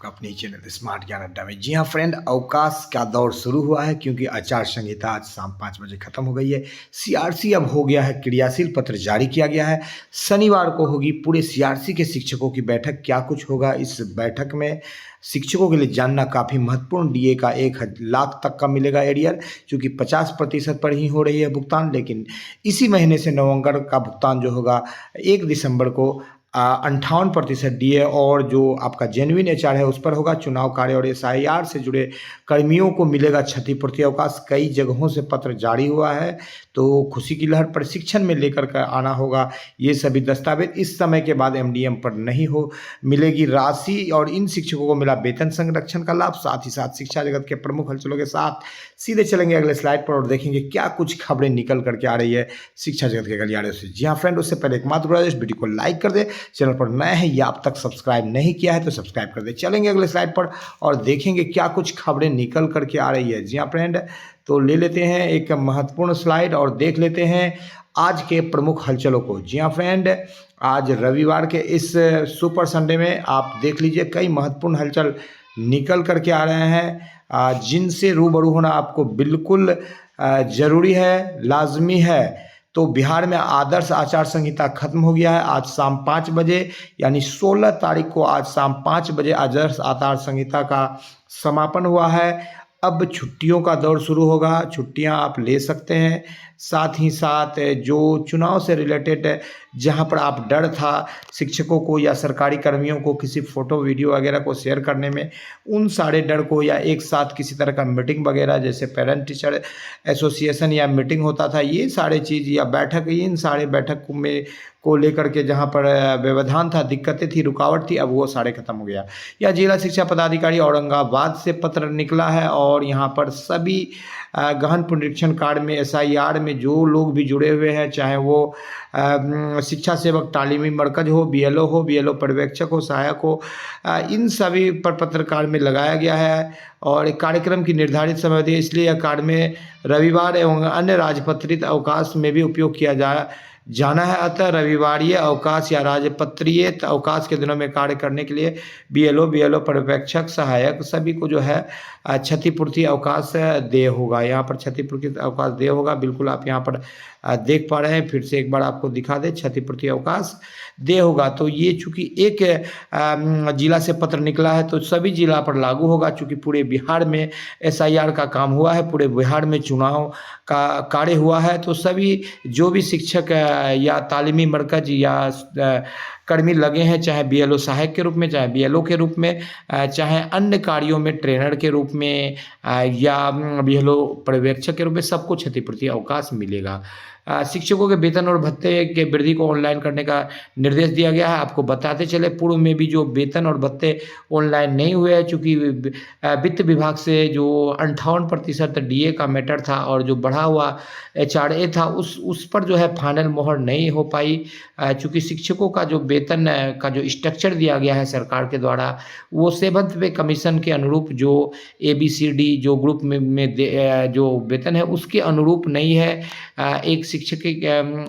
आपका अपने channel smart ज्ञान अड्डा में। जी हाँ फ्रेंड, अवकाश का दौर शुरू हुआ है क्योंकि आचार संहिता आज शाम 5 बजे खत्म हो गई है। सीआरसी अब हो गया है क्रियाशील, पत्र जारी किया गया है। शनिवार को होगी पूरे सीआरसी के शिक्षकों की बैठक। क्या कुछ होगा इस बैठक में शिक्षकों के लिए जानना काफ़ी महत्वपूर्ण। डीए का 1 लाख तक का मिलेगा एरियर, क्योंकि 50% पर ही हो रही है भुगतान। लेकिन इसी महीने से नवंबर का भुगतान जो होगा 1 दिसंबर को 58% डीए और जो आपका जेन्युइन एचआर है उस पर होगा। चुनाव कार्य और एसआईआर से जुड़े कर्मियों को मिलेगा क्षतिपूर्ति अवकाश। कई जगहों से पत्र जारी हुआ है, तो खुशी की लहर प्रशिक्षण में लेकर कर आना होगा। ये सभी दस्तावेज इस समय के बाद एमडीएम पर नहीं हो मिलेगी राशि, और इन शिक्षकों को मिला वेतन संरक्षण का लाभ। साथ ही साथ शिक्षा जगत के प्रमुख हलचलों के साथ सीधे चलेंगे अगले स्लाइड पर और देखेंगे क्या कुछ खबरें निकल करके आ रही है शिक्षा जगत के गलियारे से। जी हाँ फ्रेंड, उससे पहले एकमात्र गुजारिश, वीडियो को लाइक कर दे, चैनल पर नए हैं या अब तक सब्सक्राइब नहीं किया है तो सब्सक्राइब कर दे। चलेंगे अगले स्लाइड पर और देखेंगे क्या कुछ खबरें निकल करके आ रही है। जी हाँ फ्रेंड, तो ले लेते हैं एक महत्वपूर्ण स्लाइड और देख लेते हैं आज के प्रमुख हलचलों को। जी हाँ फ्रेंड, आज रविवार के इस सुपर संडे में आप देख लीजिए कई महत्वपूर्ण हलचल निकल करके आ रहे हैं, जिनसे रूबरू होना आपको बिल्कुल ज़रूरी है, लाजमी है। तो बिहार में आदर्श आचार संहिता खत्म हो गया है आज शाम 5 बजे, यानी 16 तारीख को आज शाम 5 बजे आदर्श आचार संहिता का समापन हुआ है। अब छुट्टियों का दौर शुरू होगा, छुट्टियां आप ले सकते हैं। साथ ही साथ जो चुनाव से रिलेटेड जहां पर आप डर था शिक्षकों को या सरकारी कर्मियों को किसी फ़ोटो वीडियो वगैरह को शेयर करने में, उन सारे डर को, या एक साथ किसी तरह का मीटिंग वगैरह जैसे पेरेंट टीचर एसोसिएशन या मीटिंग होता था, ये सारे चीज़ या बैठक, इन सारे बैठक में को लेकर के जहाँ पर व्यवधान था, दिक्कतें थी, रुकावट थी, अब वो सारे खत्म हो गया। या जिला शिक्षा पदाधिकारी औरंगाबाद से पत्र निकला है और यहाँ पर सभी गहन पुनरीक्षण कार्य में, एसआईआर में जो लोग भी जुड़े हुए हैं, चाहे वो शिक्षा सेवक तालीमी मरकज हो, बीएलओ पर्यवेक्षक हो, सहायक हो, इन सभी पर पत्रकार में लगाया गया है। और एक कार्यक्रम की निर्धारित समय दी, इसलिए यह कार्य में रविवार एवं अन्य राजपत्रित अवकाश में भी उपयोग किया जाना है। अतः रविवारीय अवकाश या राजपत्रीय अवकाश के दिनों में कार्य करने के लिए बीएलओ पर्यवेक्षक, सहायक सभी को जो है क्षतिपूर्ति अवकाश देय होगा। यहाँ पर क्षतिपूर्ति अवकाश देय होगा, बिल्कुल आप यहाँ पर देख पा रहे हैं। फिर से एक बार आपको दिखा दे, क्षतिपूर्ति अवकाश देय होगा। तो ये चूंकि एक जिला से पत्र निकला है तो सभी जिला पर लागू होगा। चूंकि पूरे बिहार में एसआईआर का काम हुआ है, पूरे बिहार में चुनाव का कार्य हुआ है, तो सभी जो भी शिक्षक या तालीमी मरकज या कर्मी लगे हैं, चाहे बीएलओ सहायक के रूप में, चाहे बीएलओ के रूप में, चाहे अन्य कार्यों में ट्रेनर के रूप में या बीएलओ पर्यवेक्षक के रूप में, सबको क्षतिपूर्ति अवकाश मिलेगा। शिक्षकों के वेतन और भत्ते के वृद्धि को ऑनलाइन करने का निर्देश दिया गया है। आपको बताते चले, पूर्व में भी जो वेतन और भत्ते ऑनलाइन नहीं हुए हैं, चूँकि वित्त विभाग से जो 58% डीए का मैटर था और जो बढ़ा हुआ एचआरए था, उस पर जो है फाइनल मोहर नहीं हो पाई। चूँकि शिक्षकों का जो वेतन का जो स्ट्रक्चर दिया गया है सरकार के द्वारा, वो 7th पे कमीशन के अनुरूप जो ABCD जो ग्रुप में जो वेतन है उसके अनुरूप नहीं है। एक शिक्षक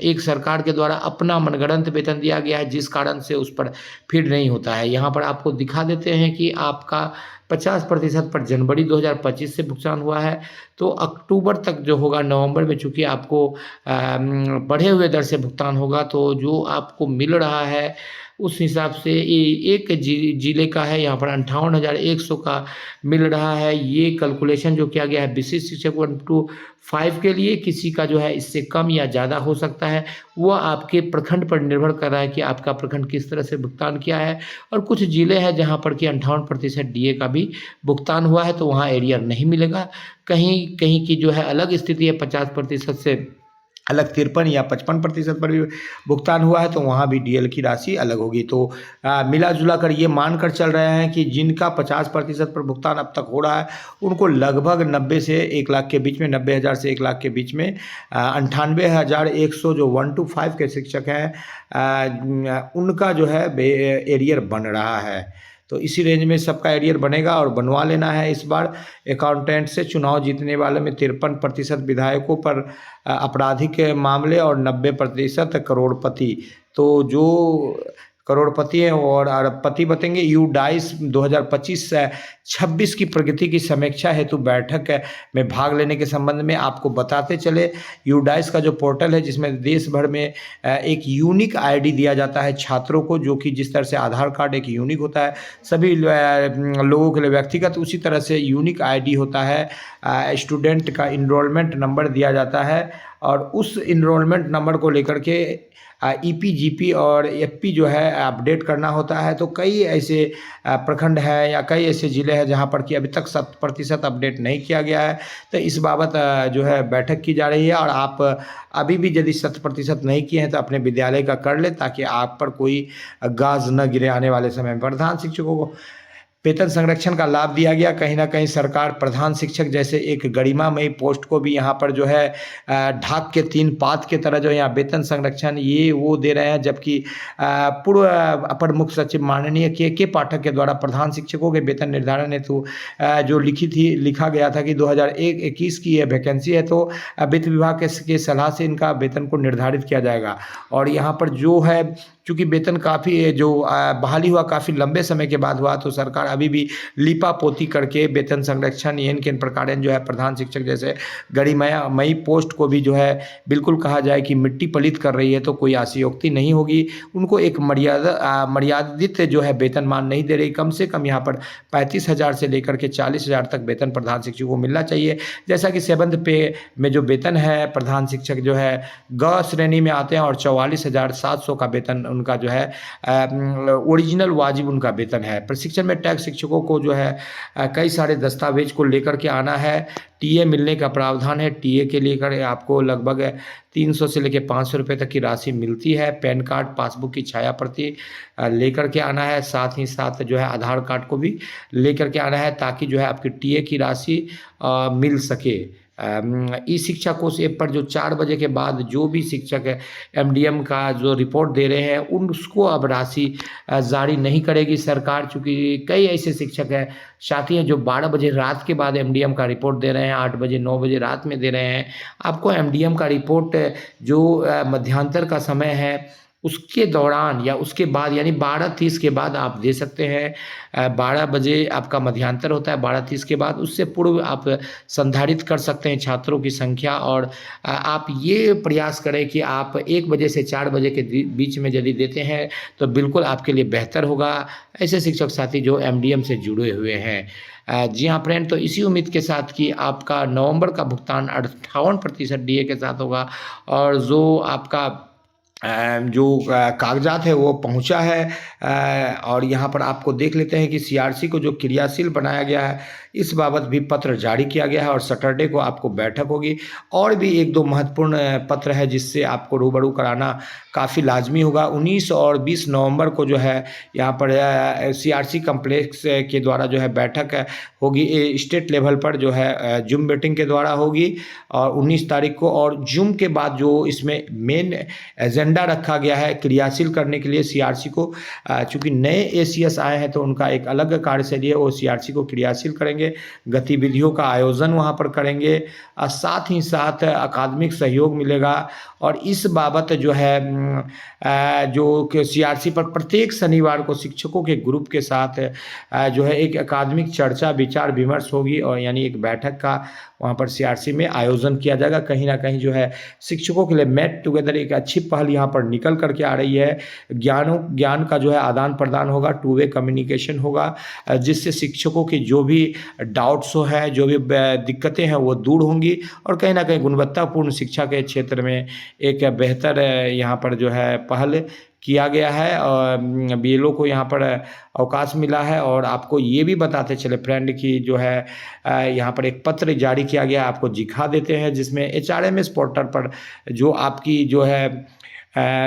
एक सरकार के द्वारा अपना मनगढ़ंत वेतन दिया गया है, जिस कारण से उस पर फिट नहीं होता है। यहाँ पर आपको दिखा देते हैं कि आपका 50% पर जनवरी 2025 से भुगतान हुआ है, तो अक्टूबर तक जो होगा, नवंबर में चूँकि आपको बढ़े हुए दर से भुगतान होगा, तो जो आपको मिल रहा है उस हिसाब से एक जिले का है, यहाँ पर 58,100 का मिल रहा है। ये कैलकुलेशन जो किया गया है विशिष्ट शिक्षक 1 to 5 के लिए, किसी का जो है इससे कम या ज़्यादा हो सकता है, वो आपके प्रखंड पर निर्भर कर रहा है कि आपका प्रखंड किस तरह से भुगतान किया है। और कुछ जिले हैं जहाँ पर कि 58% डीए का भी भुगतान हुआ है, तो वहाँ एरियर नहीं मिलेगा। कहीं कहीं की जो है अलग स्थिति है, 50% से अलग 53 या 55% पर भी भुगतान हुआ है, तो वहाँ भी डीएल की राशि अलग होगी। तो मिला जुला कर ये मानकर चल रहे हैं कि जिनका 50% पर भुगतान अब तक हो रहा है, उनको लगभग 90 से 1 लाख के बीच में, 90,000 से 1 लाख के बीच में 98,100 जो 1 to 5 के शिक्षक हैं, उनका जो है एरियर बन रहा है। तो इसी रेंज में सबका एरियर बनेगा और बनवा लेना है। इस बार अकाउंटेंट से चुनाव जीतने वाले में 53% विधायकों पर आपराधिक मामले और 90% करोड़पति। तो जो करोड़पति हैं और अरबपति बनेंगे। यूडाइस 2025 से 26 की प्रगति की समीक्षा हेतु बैठक में भाग लेने के संबंध में आपको बताते चले। यूडाइस का जो पोर्टल है जिसमें देश भर में एक यूनिक आईडी दिया जाता है छात्रों को, जो कि जिस तरह से आधार कार्ड एक यूनिक होता है सभी लोगों के लिए व्यक्तिगत, उसी तरह से यूनिक आईडी होता है। स्टूडेंट का इनरोलमेंट नंबर दिया जाता है और उस इनरोलमेंट नंबर को लेकर के ईपीजीपी और एफपी जो है अपडेट करना होता है। तो कई ऐसे प्रखंड हैं या कई ऐसे ज़िले हैं जहां पर कि अभी तक 100% अपडेट नहीं किया गया है। तो इस बाबत जो है बैठक की जा रही है और आप अभी भी यदि 100% नहीं किए हैं तो अपने विद्यालय का कर लें, ताकि आप पर कोई गाज न गिरे आने वाले समय में। प्रधान शिक्षकों को वेतन संरक्षण का लाभ दिया गया। कहीं ना कहीं सरकार प्रधान शिक्षक जैसे एक गरिमामयी पोस्ट को भी यहाँ पर जो है ढाक के 3 पात के तरह जो है यहाँ वेतन संरक्षण ये वो दे रहे हैं। जबकि पूर्व अपर मुख्य सचिव माननीय के पाठक के द्वारा प्रधान शिक्षकों के वेतन निर्धारण हेतु जो लिखा गया था कि 2021 की यह वैकेंसी है, तो वित्त विभाग के सलाह से इनका वेतन को निर्धारित किया जाएगा। और यहाँ पर जो है चूँकि वेतन काफ़ी जो बहाली हुआ काफ़ी लंबे समय के बाद हुआ, तो सरकार अभी भी लीपापोती करके वेतन संरक्षण इन प्रकार जो है प्रधान शिक्षक जैसे गरिमामयी पोस्ट को भी जो है बिल्कुल कहा जाए कि मिट्टी पलित कर रही है, तो कोई आशयोक्ति नहीं होगी। उनको एक मर्यादित जो है वेतनमान नहीं दे रही। कम से कम यहाँ पर 35,000 से लेकर के 40,000 तक वेतन प्रधान शिक्षक को मिलना चाहिए। जैसा कि 7th पे में जो वेतन है प्रधान शिक्षक जो है ग श्रेणी में आते हैं और 44,700 का वेतन उनका जो है ओरिजिनल वाजिब उनका वेतन है। प्रशिक्षण में टैक्स शिक्षकों को जो है कई सारे दस्तावेज को लेकर के आना है। टीए मिलने का प्रावधान है। टीए के लेकर आपको लगभग 300 से लेकर 500 रुपये तक की राशि मिलती है। पैन कार्ड पासबुक की छाया प्रति लेकर के आना है। साथ ही साथ जो है आधार कार्ड को भी लेकर के आना है, ताकि जो है आपकी टीए की राशि मिल सके। ई शिक्षा कोष ऐप पर जो 4 बजे के बाद जो भी शिक्षक है एमडीएम का जो रिपोर्ट दे रहे हैं उसको अब राशि जारी नहीं करेगी सरकार, चूँकि कई ऐसे शिक्षक हैं साथी हैं जो 12 बजे रात के बाद एमडीएम का रिपोर्ट दे रहे हैं, 8 बजे 9 बजे रात में दे रहे हैं। आपको एमडीएम का रिपोर्ट जो मध्यांतर का समय है उसके दौरान या उसके बाद यानी 12:30 के बाद आप दे सकते हैं। 12 बजे आपका मध्यांतर होता है, 12:30 के बाद उससे पूर्व आप संधारित कर सकते हैं छात्रों की संख्या। और आप ये प्रयास करें कि आप 1 बजे से 4 बजे के बीच में यदि देते हैं तो बिल्कुल आपके लिए बेहतर होगा। ऐसे शिक्षक साथी जो एमडीएम से जुड़े हुए हैं। जी हाँ फ्रेंड, तो इसी उम्मीद के साथ कि आपका नवंबर का भुगतान 58% डीए के साथ होगा और जो आपका जो कागजात है वो पहुंचा है। और यहाँ पर आपको देख लेते हैं कि सीआरसी को जो क्रियाशील बनाया गया है इस बाबत भी पत्र जारी किया गया है और सैटरडे को आपको बैठक होगी। और भी 1-2 महत्वपूर्ण पत्र है जिससे आपको रूबरू कराना काफ़ी लाजमी होगा। 19 और 20 नवंबर को जो है यहाँ पर सीआरसी कम्प्लेक्स के द्वारा जो है बैठक होगी स्टेट लेवल पर, जो है जूम मीटिंग के द्वारा होगी और 19 तारीख को। और जूम के बाद जो इसमें मेन एजेंडा रखा गया है क्रियाशील करने के लिए सीआरसी को, चूँकि नए एसीएस आए हैं तो उनका एक अलग कार्यशैली है, वो सीआरसी को क्रियाशील करेंगे, गतिविधियों का आयोजन वहाँ पर करेंगे और साथ ही साथ अकादमिक सहयोग मिलेगा। और इस बाबत जो है जो सीआरसी पर प्रत्येक शनिवार को शिक्षकों के ग्रुप के साथ जो है एक अकादमिक चर्चा विचार विमर्श होगी और यानी एक बैठक का वहाँ पर सीआरसी में आयोजन किया जाएगा। कहीं ना कहीं जो है शिक्षकों के लिए मेट टुगेदर एक अच्छी पहल यहाँ पर निकल करके आ रही है। ज्ञान का जो है आदान प्रदान होगा, 2 वे कम्युनिकेशन होगा, जिससे शिक्षकों की जो भी डाउट्स है जो भी दिक्कतें हैं वो दूर होंगी और कहीं ना कहीं गुणवत्तापूर्ण शिक्षा के क्षेत्र में एक बेहतर यहाँ पर जो है पहल किया गया है और बीएलओ को यहाँ पर अवकाश मिला है। और आपको ये भी बताते चले फ्रेंड कि जो है यहाँ पर एक पत्र जारी किया गया, आपको दिखा देते हैं, जिसमें एचआरएमएस पोर्टल पर जो आपकी जो है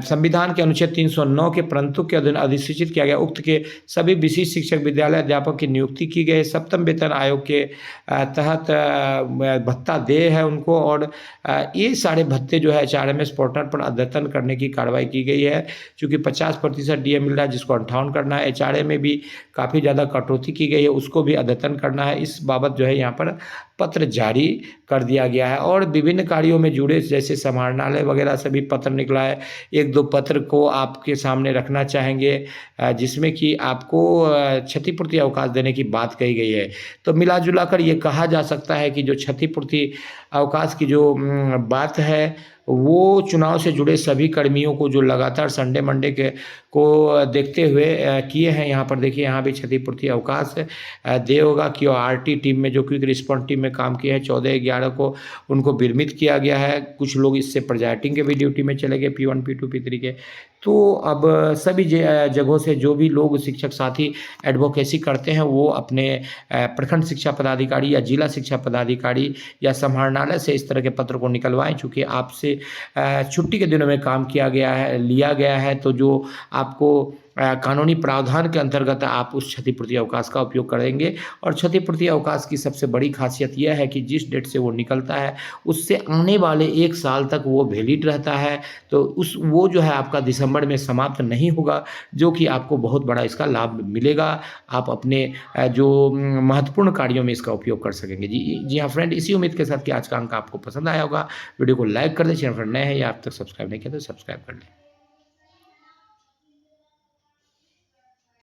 संविधान के अनुच्छेद 309 के परंतु के अधीन अधिसूचित किया गया उक्त के सभी विशिष्ट शिक्षक विद्यालय अध्यापक की नियुक्ति की गई। 7वें वेतन आयोग के तहत भत्ता दे है उनको और ये सारे भत्ते जो है एचआरएमएस पोर्टल पर अद्यतन करने की कार्रवाई की गई है। चूँकि 50% डीए मिल रहा है जिसको 58 करना है। एचआरए में भी काफ़ी ज़्यादा कटौती की गई है उसको भी अद्यतन करना है। इस बाबत जो है यहाँ पर पत्र जारी कर दिया गया है और विभिन्न कार्यों में जुड़े जैसे समाहरणालय वगैरह से भी पत्र निकला है। 1-2 पत्र को आपके सामने रखना चाहेंगे जिसमें कि आपको क्षतिपूर्ति अवकाश देने की बात कही गई है। तो मिला-जुला कर ये कहा जा सकता है कि जो क्षतिपूर्ति अवकाश की जो बात है, वो चुनाव से जुड़े सभी कर्मियों को जो लगातार संडे मंडे के को देखते हुए किए हैं। यहाँ पर देखिए यहाँ भी क्षतिपूर्ति अवकाश देय होगा कि आरटी टीम में जो क्विक रिस्पॉन्स टीम में काम किए हैं 14/11 को उनको विरमित किया गया है। कुछ लोग इससे प्रिजाइडिंग के भी ड्यूटी में चले गए P1, P2, P3 के। तो अब सभी जगहों से जो भी लोग शिक्षक साथी एडवोकेसी करते हैं वो अपने प्रखंड शिक्षा पदाधिकारी या जिला शिक्षा पदाधिकारी या समाहरणालय से इस तरह के पत्र को निकलवाएं। चूँकि आपसे छुट्टी के दिनों में काम किया गया है लिया गया है तो जो आपको कानूनी प्रावधान के अंतर्गत आप उस क्षतिपूर्ति अवकाश का उपयोग करेंगे। और क्षतिपूर्ति अवकाश की सबसे बड़ी खासियत यह है कि जिस डेट से वो निकलता है उससे आने वाले 1 साल तक वो वैलिड रहता है। तो वो जो है आपका दिसंबर में समाप्त नहीं होगा, जो कि आपको बहुत बड़ा इसका लाभ मिलेगा। आप अपने जो महत्वपूर्ण कार्यों में इसका उपयोग कर सकेंगे। जी हाँ फ्रेंड, इसी उम्मीद के साथ कि आज का अंक आपको पसंद आया होगा। वीडियो को लाइक कर दें, चैनल पर नए हैं या आप तक सब्सक्राइब नहीं किया तो सब्सक्राइब कर लें।